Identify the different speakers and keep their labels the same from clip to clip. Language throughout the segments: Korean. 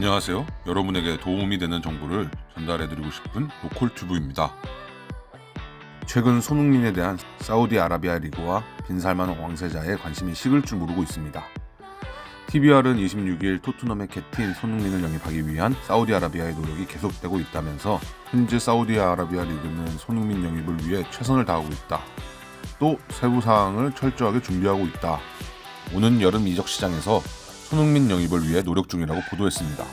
Speaker 1: 안녕하세요. 여러분에게 도움이 되는 정보를 전달해드리고 싶은 로컬튜브입니다. 최근 손흥민에 대한 사우디아라비아 리그와 빈살만 왕세자의 관심이 식을 줄 모르고 있습니다. TVR은 26일 토트넘의 캡틴 손흥민을 영입하기 위한 사우디아라비아의 노력이 계속되고 있다면서 현재 사우디아라비아 리그는 손흥민 영입을 위해 최선을 다하고 있다. 또 세부 사항을 철저하게 준비하고 있다. 오는 여름 이적 시장에서 손흥민 영입을 위해 노력 중이라고 보도했습니다.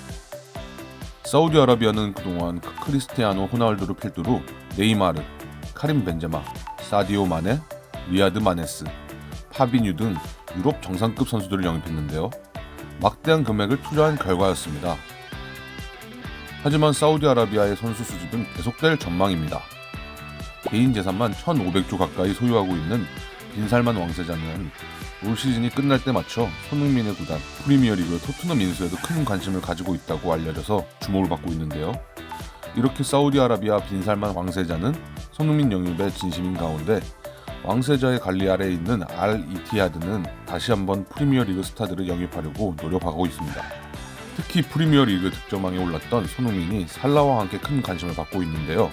Speaker 1: 사우디아라비아는 그동안 크리스티아노 호날두를 필두로 네이마르, 카림 벤제마, 사디오 마네, 리아드 마네스, 파비뉴 등 유럽 정상급 선수들을 영입했는데요. 막대한 금액을 투자한 결과였습니다. 하지만 사우디아라비아의 선수 수집은 계속될 전망입니다. 개인 재산만 1,500조 가까이 소유하고 있는 빈살만 왕세자는 올 시즌이 끝날 때 맞춰 손흥민의 구단 프리미어리그 토트넘 인수에도 큰 관심을 가지고 있다고 알려져서 주목을 받고 있는데요. 이렇게 사우디아라비아 빈살만 왕세자는 손흥민 영입에 진심인 가운데 왕세자의 관리 아래에 있는 알 이티하드는 다시 한번 프리미어리그 스타들을 영입하려고 노력하고 있습니다. 특히 프리미어리그 득점왕에 올랐던 손흥민이 살라와 함께 큰 관심을 받고 있는데요.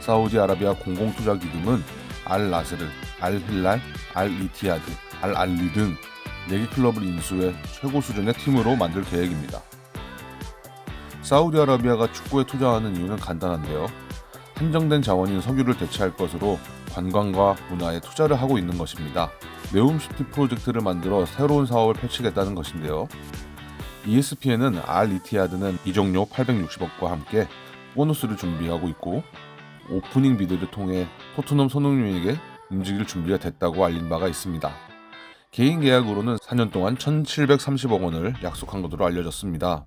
Speaker 1: 사우디아라비아 공공투자기금은 알 나스르, 알 힐랄, 알 이티하드, 알 알리 등 4개 클럽을 인수해 최고 수준의 팀으로 만들 계획입니다. 사우디아라비아가 축구에 투자하는 이유는 간단한데요. 한정된 자원인 석유를 대체할 것으로 관광과 문화에 투자를 하고 있는 것입니다. 네옴시티 프로젝트를 만들어 새로운 사업을 펼치겠다는 것인데요. ESPN은 알 이티하드는 이적료 860억과 함께 보너스를 준비하고 있고 오프닝 비드를 통해 토트넘 손흥민에게 움직일 준비가 됐다고 알린 바가 있습니다. 개인 계약으로는 4년 동안 1,730억 원을 약속한 것으로 알려졌습니다.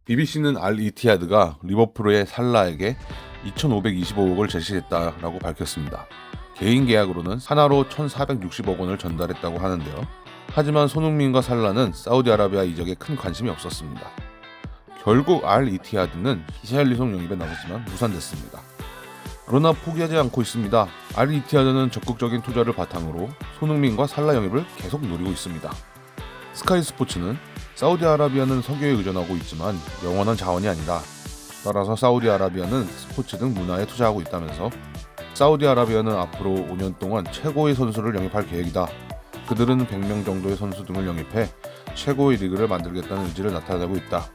Speaker 1: BBC는 알 이티하드가 리버풀의 살라에게 2,525억을 제시했다라고 밝혔습니다. 개인 계약으로는 하나로 1,460억 원을 전달했다고 하는데요. 하지만 손흥민과 살라는 사우디아라비아 이적에 큰 관심이 없었습니다. 결국 알 이티하드는 히샬리송 영입에 나섰지만 무산됐습니다. 그러나 포기하지 않고 있습니다. 알 이티하드는 적극적인 투자를 바탕으로 손흥민과 살라 영입을 계속 노리고 있습니다. 스카이 스포츠는 사우디아라비아는 석유에 의존하고 있지만 영원한 자원이 아니다. 따라서 사우디아라비아는 스포츠 등 문화에 투자하고 있다면서 사우디아라비아는 앞으로 5년 동안 최고의 선수를 영입할 계획이다. 그들은 100명 정도의 선수 등을 영입해 최고의 리그를 만들겠다는 의지를 나타내고 있다.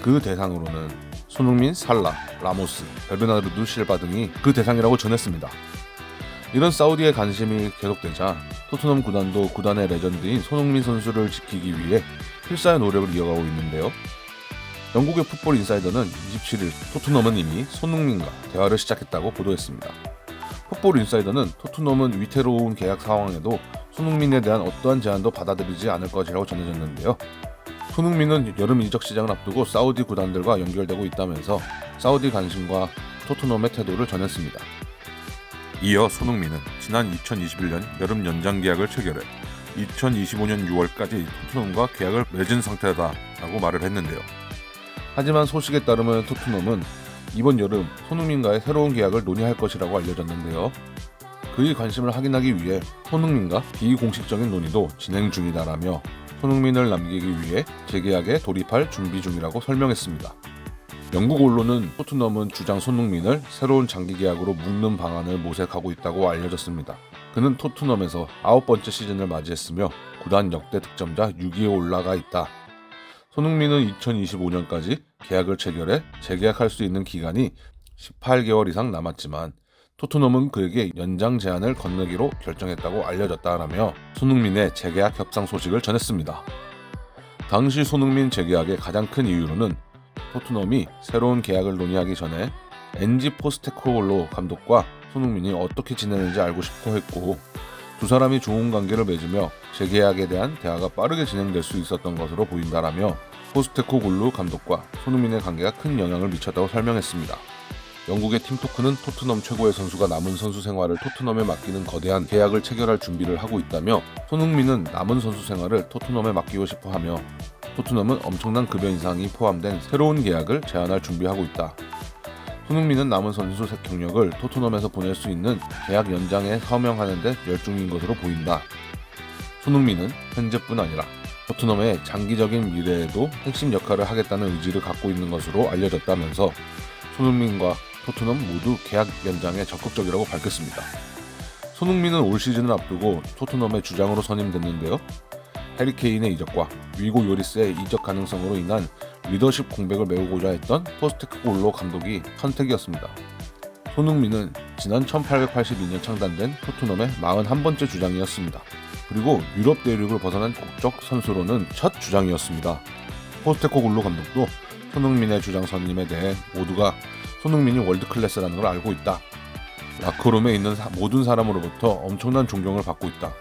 Speaker 1: 그 대상으로는 손흥민, 살라, 라모스, 베르나르두 실바 등이 그 대상이라고 전했습니다. 이런 사우디의 관심이 계속되자 토트넘 구단도 구단의 레전드인 손흥민 선수를 지키기 위해 필사의 노력을 이어가고 있는데요. 영국의 풋볼 인사이더는 27일 토트넘은 이미 손흥민과 대화를 시작했다고 보도했습니다. 풋볼 인사이더는 토트넘은 위태로운 계약 상황에도 손흥민에 대한 어떠한 제안도 받아들이지 않을 것이라고 전해졌는데요. 손흥민은 여름 이적 시장을 앞두고 사우디 구단들과 연결되고 있다면서 사우디 관심과 토트넘의 태도를 전했습니다. 이어 손흥민은 지난 2021년 여름 연장 계약을 체결해 2025년 6월까지 토트넘과 계약을 맺은 상태다라고 말을 했는데요. 하지만 소식에 따르면 토트넘은 이번 여름 손흥민과의 새로운 계약을 논의할 것이라고 알려졌는데요. 그의 관심을 확인하기 위해 손흥민과 비공식적인 논의도 진행 중이다라며 손흥민을 남기기 위해 재계약에 돌입할 준비 중이라고 설명했습니다. 영국 언론은 토트넘은 주장 손흥민을 새로운 장기 계약으로 묶는 방안을 모색하고 있다고 알려졌습니다. 그는 토트넘에서 9번째 시즌을 맞이했으며 구단 역대 득점자 6위에 올라가 있다. 손흥민은 2025년까지 계약을 체결해 재계약할 수 있는 기간이 18개월 이상 남았지만 토트넘은 그에게 연장 제한을 건네기로 결정했다고 알려졌다라며 손흥민의 재계약 협상 소식을 전했습니다. 당시 손흥민 재계약의 가장 큰 이유로는 토트넘이 새로운 계약을 논의하기 전에 엔지 포스테코글로 감독과 손흥민이 어떻게 지내는지 알고 싶어 했고 두 사람이 좋은 관계를 맺으며 재계약에 대한 대화가 빠르게 진행될 수 있었던 것으로 보인다라며 포스테코글루 감독과 손흥민의 관계가 큰 영향을 미쳤다고 설명했습니다. 영국의 팀토크는 토트넘 최고의 선수가 남은 선수 생활을 토트넘에 맡기는 거대한 계약을 체결할 준비를 하고 있다며 손흥민은 남은 선수 생활을 토트넘에 맡기고 싶어하며 토트넘은 엄청난 급여 인상이 포함된 새로운 계약을 제안할 준비하고 있다. 손흥민은 남은 선수 경력을 토트넘에서 보낼 수 있는 계약 연장에 서명하는 데 열중인 것으로 보인다. 손흥민은 현재뿐 아니라 토트넘의 장기적인 미래에도 핵심 역할을 하겠다는 의지를 갖고 있는 것으로 알려졌다면서 손흥민과 토트넘 모두 계약 연장에 적극적이라고 밝혔습니다. 손흥민은 올 시즌을 앞두고 토트넘의 주장으로 선임됐는데요. 해리 케인의 이적과 위고 요리스의 이적 가능성으로 인한 리더십 공백을 메우고자 했던 포스테코글로 감독이 선택이었습니다. 손흥민은 지난 1882년 창단된 토트넘의 41번째 주장이었습니다. 그리고 유럽 대륙을 벗어난 국적 선수로는 첫 주장이었습니다. 포스테코글로 감독도 손흥민의 주장 선임에 대해 모두가 손흥민이 월드클래스라는 걸 알고 있다. 라커룸에 있는 모든 사람으로부터 엄청난 존경을 받고 있다.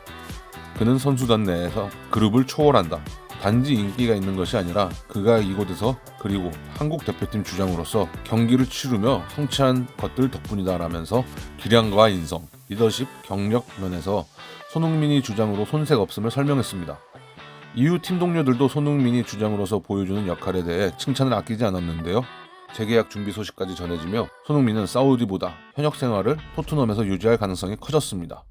Speaker 1: 그는 선수단 내에서 그룹을 초월한다. 단지 인기가 있는 것이 아니라 그가 이곳에서 그리고 한국 대표팀 주장으로서 경기를 치르며 성취한 것들 덕분이다 라면서 기량과 인성, 리더십, 경력 면에서 손흥민이 주장으로 손색 없음을 설명했습니다. 이후 팀 동료들도 손흥민이 주장으로서 보여주는 역할에 대해 칭찬을 아끼지 않았는데요. 재계약 준비 소식까지 전해지며 손흥민은 사우디보다 현역 생활을 토트넘에서 유지할 가능성이 커졌습니다.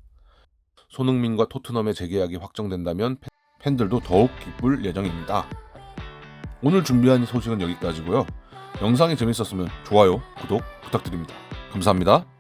Speaker 1: 손흥민과 토트넘의 재계약이 확정된다면 팬들도 더욱 기쁠 예정입니다. 오늘 준비한 소식은 여기까지고요. 영상이 재밌었으면 좋아요, 구독 부탁드립니다. 감사합니다.